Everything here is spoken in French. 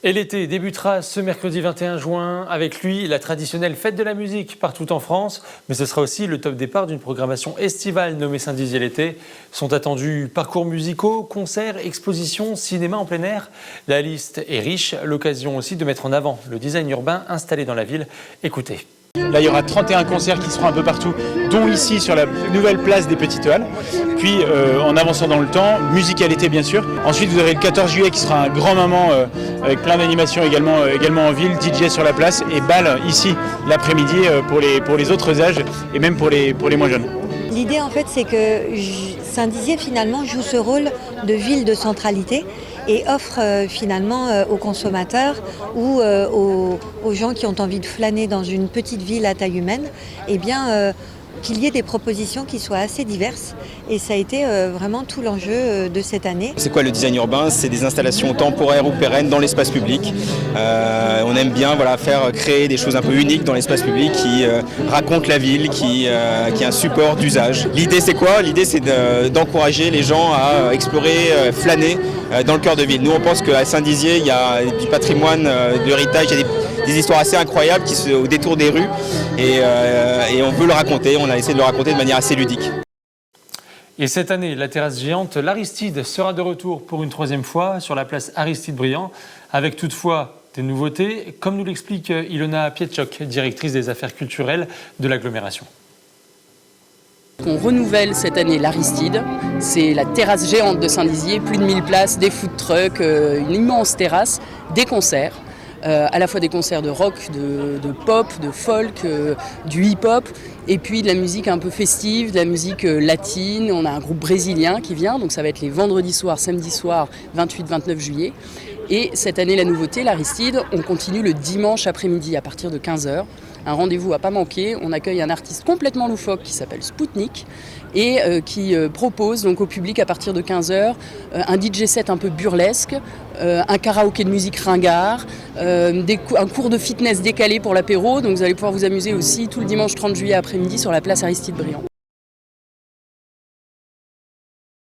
Et l'été débutera ce mercredi 21 juin. Avec lui, la traditionnelle fête de la musique partout en France. Mais ce sera aussi le top départ d'une programmation estivale nommée Saint-Dizier l'été. Sont attendus parcours musicaux, concerts, expositions, cinéma en plein air. La liste est riche, l'occasion aussi de mettre en avant le design urbain installé dans la ville. Écoutez. Là, il y aura 31 concerts qui seront un peu partout, dont ici sur la nouvelle place des Petites Halles. Puis, en avançant dans le temps, musique à l'été bien sûr. Ensuite, vous aurez le 14 juillet qui sera un grand moment avec plein d'animations également en ville, DJ sur la place et bal ici l'après-midi pour les autres âges et même pour les moins jeunes. L'idée en fait c'est que Saint-Dizier finalement joue ce rôle de ville de centralité et offre finalement aux consommateurs ou aux gens qui ont envie de flâner dans une petite ville à taille humaine, eh bien qu'il y ait des propositions qui soient assez diverses et ça a été vraiment tout l'enjeu de cette année. C'est quoi le design urbain? C'est des installations temporaires ou pérennes dans l'espace public. On aime bien créer des choses un peu uniques dans l'espace public qui racontent la ville, qui est un support d'usage. L'idée c'est quoi? L'idée c'est d'encourager les gens à explorer, flâner dans le cœur de ville. Nous on pense qu'à Saint-Dizier il y a du patrimoine, de l'héritage, il y a des histoires assez incroyables au détour des rues et on veut le raconter, on a essayé de le raconter de manière assez ludique. Et cette année, la terrasse géante l'Aristide sera de retour pour une troisième fois sur la place Aristide-Briand, avec toutefois des nouveautés, comme nous l'explique Ilona Pietchok, directrice des affaires culturelles de l'agglomération. On renouvelle cette année l'Aristide, c'est la terrasse géante de Saint-Dizier, plus de 1000 places, des food trucks, une immense terrasse, des concerts. À la fois des concerts de rock, de pop, de folk, du hip-hop, et puis de la musique un peu festive, de la musique latine. On a un groupe brésilien qui vient, donc ça va être les vendredis soirs, samedi soir, 28-29 juillet. Et cette année, la nouveauté, l'Aristide, on continue le dimanche après-midi à partir de 15h. Un rendez-vous à pas manquer. On accueille un artiste complètement loufoque qui s'appelle Spoutnik et qui propose donc au public à partir de 15h un DJ set un peu burlesque, un karaoké de musique ringard, un cours de fitness décalé pour l'apéro. Donc vous allez pouvoir vous amuser aussi tout le dimanche 30 juillet après-midi sur la place Aristide-Briand.